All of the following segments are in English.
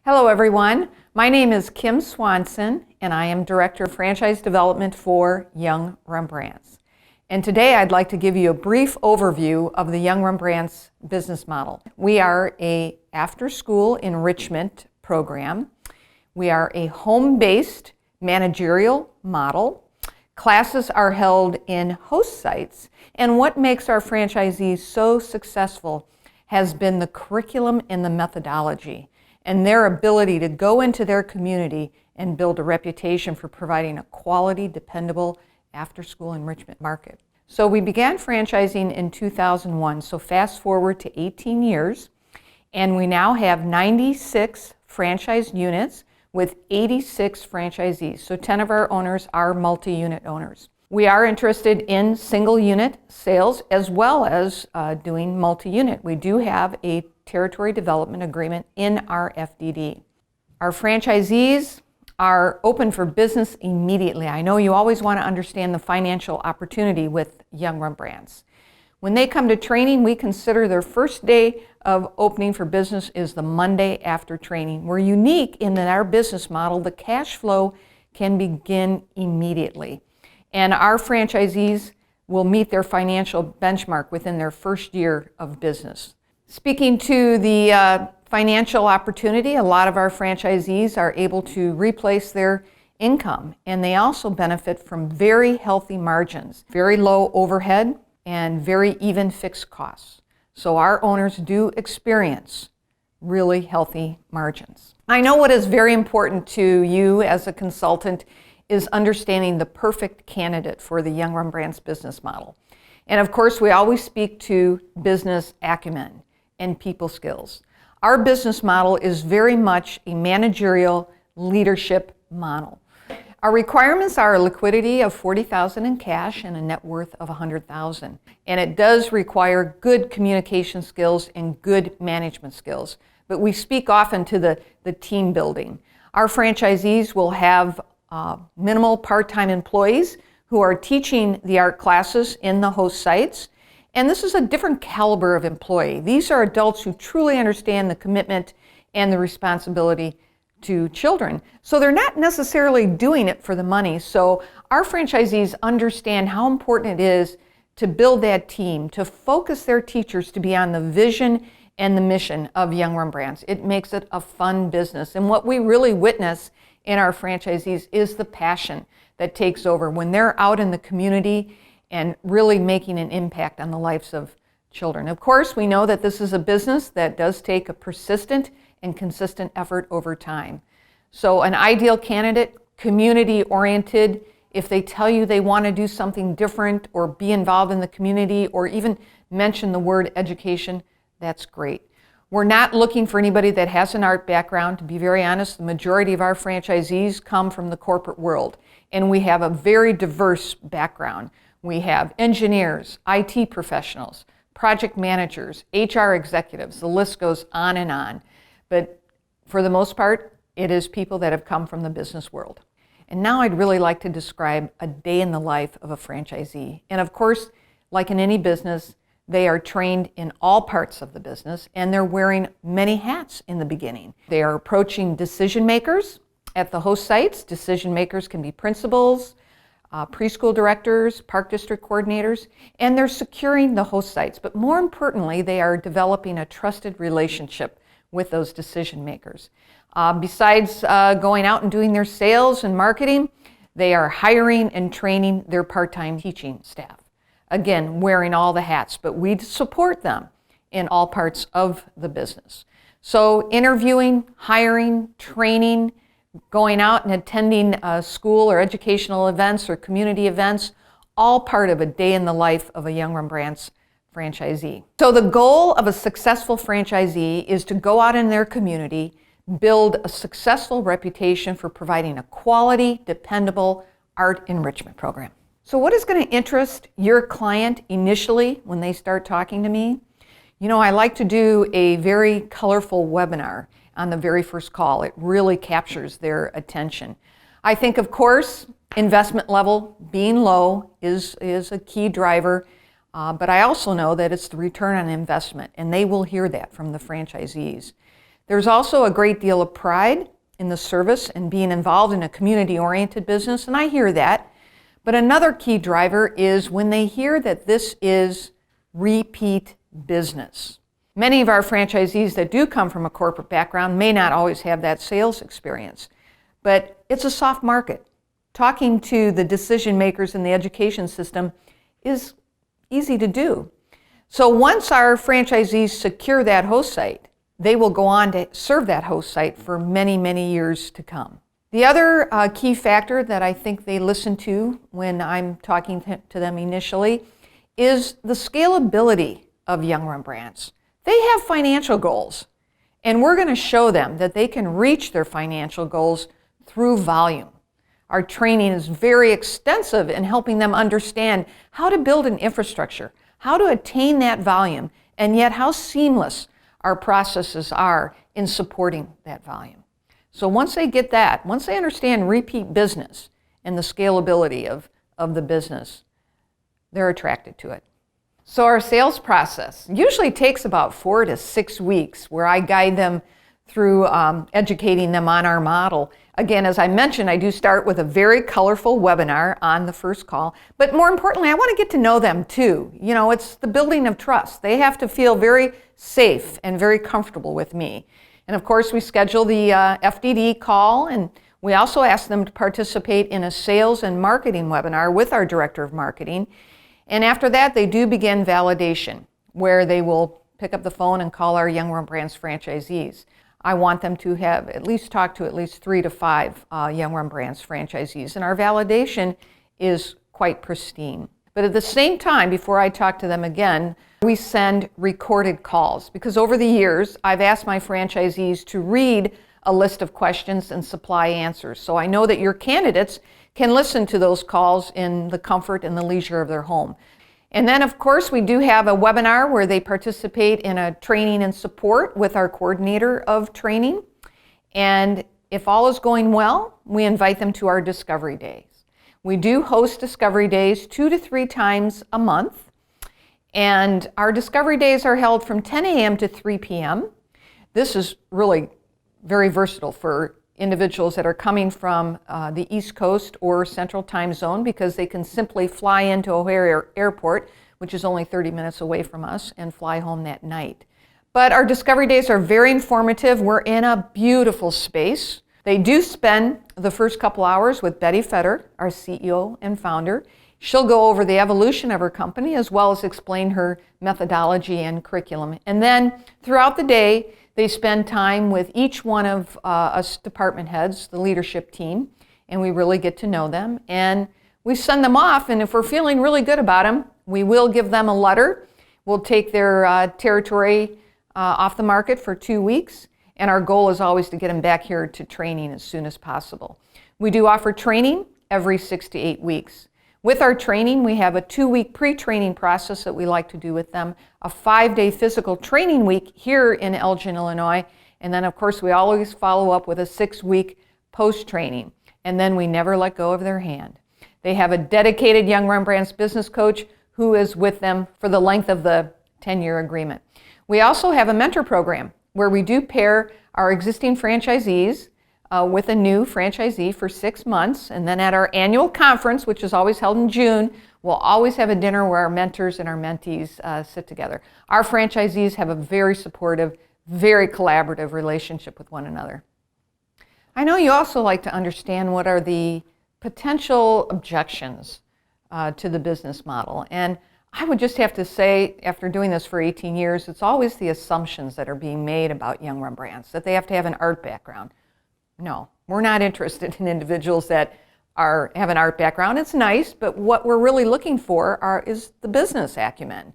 Hello everyone, my name is Kim Swanson and I am Director of Franchise Development for Young Rembrandts. And today I'd like to give you a brief overview of the Young Rembrandts business model. We are an after-school enrichment program. We are a home-based managerial model. Classes are held in host sites, and what makes our franchisees so successful has been the curriculum and the methodology, and their ability to go into their community and build a reputation for providing a quality, dependable after-school enrichment market. So we began franchising in 2001, so fast forward to 18 years, and we now have 96 franchise units with 86 franchisees. So 10 of our owners are multi-unit owners. We are interested in single unit sales as well as doing multi-unit. We do have a territory development agreement in our FDD. Our franchisees are open for business immediately. I know you always want to understand the financial opportunity with Young Rembrandts. When they come to training, we consider their first day of opening for business is the Monday after training. We're unique in that our business model, the cash flow can begin immediately. And our franchisees will meet their financial benchmark within their first year of business. Speaking to the financial opportunity, a lot of our franchisees are able to replace their income, and they also benefit from very healthy margins, very low overhead, and very even fixed costs. So our owners do experience really healthy margins. I know what is very important to you as a consultant is understanding the perfect candidate for the Young Rembrandts business model. And of course, we always speak to business acumen and people skills. Our business model is very much a managerial leadership model. Our requirements are a liquidity of $40,000 in cash and a net worth of $100,000. And it does require good communication skills and good management skills. But we speak often to the team building. Our franchisees will have minimal part-time employees who are teaching the art classes in the host sites. And this is a different caliber of employee. These are adults who truly understand the commitment and the responsibility to children. So they're not necessarily doing it for the money. So our franchisees understand how important it is to build that team, to focus their teachers to be on the vision and the mission of Young Rembrandts. It makes it a fun business. And what we really witness in our franchisees is the passion that takes over when they're out in the community and really making an impact on the lives of children. Of course, we know that this is a business that does take a persistent and consistent effort over time. So an ideal candidate, community-oriented, if they tell you they want to do something different or be involved in the community or even mention the word education, that's great. We're not looking for anybody that has an art background. To be very honest, the majority of our franchisees come from the corporate world, and we have a very diverse background. We have engineers, IT professionals, project managers, HR executives, the list goes on and on. But for the most part, it is people that have come from the business world. And now I'd really like to describe a day in the life of a franchisee. And of course, like in any business, they are trained in all parts of the business, and they're wearing many hats in the beginning. They are approaching decision makers at the host sites. Decision makers can be principals, preschool directors, park district coordinators, and they're securing the host sites. But more importantly, they are developing a trusted relationship with those decision makers. Besides going out and doing their sales and marketing, they are hiring and training their part-time teaching staff. Again, wearing all the hats, but we support them in all parts of the business. So interviewing, hiring, training, going out and attending school or educational events or community events, all part of a day in the life of a Young Rembrandts franchisee. So the goal of a successful franchisee is to go out in their community, build a successful reputation for providing a quality, dependable art enrichment program. So what is going to interest your client initially when they start talking to me? You know, I like to do a very colorful webinar on the very first call. It really captures their attention. I think, of course, investment level being low is a key driver, but I also know that it's the return on investment, and they will hear that from the franchisees. There's also a great deal of pride in the service and being involved in a community-oriented business, and I hear that. But another key driver is when they hear that this is repeat business. Many of our franchisees that do come from a corporate background may not always have that sales experience, but it's a soft market. Talking to the decision makers in the education system is easy to do. So once our franchisees secure that host site, they will go on to serve that host site for many, many years to come. The other key factor that I think they listen to when I'm talking to them initially is the scalability of Young Rembrandts. They have financial goals, and we're going to show them that they can reach their financial goals through volume. Our training is very extensive in helping them understand how to build an infrastructure, how to attain that volume, and yet how seamless our processes are in supporting that volume. So once they get that, once they understand repeat business and the scalability of the business, they're attracted to it. So our sales process usually takes about 4 to 6 weeks, where I guide them through educating them on our model. Again, as I mentioned, I do start with a very colorful webinar on the first call, but more importantly, I want to get to know them too. You know, it's the building of trust. They have to feel very safe and very comfortable with me. And of course, we schedule the FDD call, and we also ask them to participate in a sales and marketing webinar with our Director of Marketing. And after that, they do begin validation, where they will pick up the phone and call our Young Rembrandts franchisees. I want them to have at least talked to at least 3 to 5 Young Rembrandts franchisees, and our validation is quite pristine. But at the same time, before I talk to them again, we send recorded calls, because over the years, I've asked my franchisees to read a list of questions and supply answers. So I know that your candidates can listen to those calls in the comfort and the leisure of their home. And then, of course, we do have a webinar where they participate in a training and support with our coordinator of training. And if all is going well, we invite them to our Discovery Days. We do host Discovery Days 2 to 3 times a month. And our Discovery Days are held from 10 a.m. to 3 p.m. This is really very versatile for individuals that are coming from the East Coast or Central Time Zone, because they can simply fly into O'Hare Airport, which is only 30 minutes away from us, and fly home that night. But our Discovery Days are very informative. We're in a beautiful space. They do spend the first couple hours with Betty Fetter, our CEO and founder. She'll go over the evolution of her company as well as explain her methodology and curriculum. And then throughout the day, they spend time with each one of us department heads, the leadership team, and we really get to know them. And we send them off, and if we're feeling really good about them, we will give them a letter. We'll take their territory off the market for 2 weeks, and our goal is always to get them back here to training as soon as possible. We do offer training every 6 to 8 weeks. With our training, we have a 2-week pre-training process that we like to do with them, a 5-day physical training week here in Elgin, Illinois, and then of course we always follow up with a 6-week post-training, and then we never let go of their hand. They have a dedicated Young Rembrandts business coach who is with them for the length of the 10-year agreement. We also have a mentor program where we do pair our existing franchisees with a new franchisee for 6 months, and then at our annual conference, which is always held in June, we'll always have a dinner where our mentors and our mentees sit together. Our franchisees have a very supportive, very collaborative relationship with one another. I know you also like to understand what are the potential objections to the business model, and I would just have to say, after doing this for 18 years, it's always the assumptions that are being made about Young Rembrandts, that they have to have an art background. No, we're not interested in individuals that have an art background. It's nice, but what we're really looking for is the business acumen,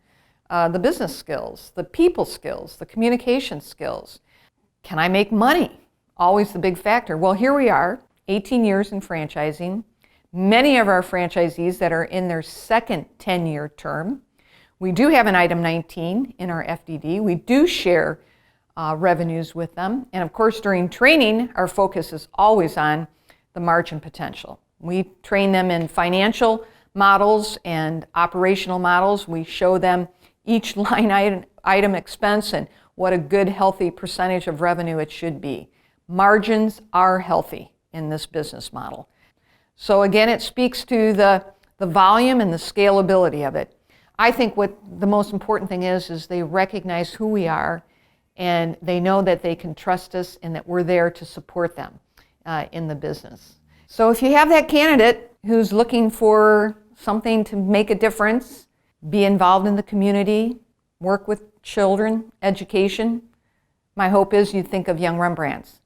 the business skills, the people skills, the communication skills. Can I make money? Always the big factor. Well, here we are, 18 years in franchising. Many of our franchisees that are in their second 10-year term. We do have an item 19 in our FDD. We do share revenues with them. And of course, during training, our focus is always on the margin potential. We train them in financial models and operational models. We show them each line item expense and what a good, healthy percentage of revenue it should be. Margins are healthy in this business model. So again, it speaks to the volume and the scalability of it. I think what the most important thing is they recognize who we are, and they know that they can trust us and that we're there to support them in the business. So if you have that candidate who's looking for something to make a difference, be involved in the community, work with children, education, my hope is you think of Young Rembrandts.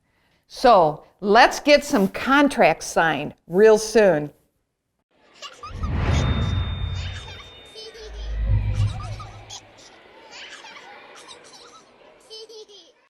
So let's get some contracts signed real soon.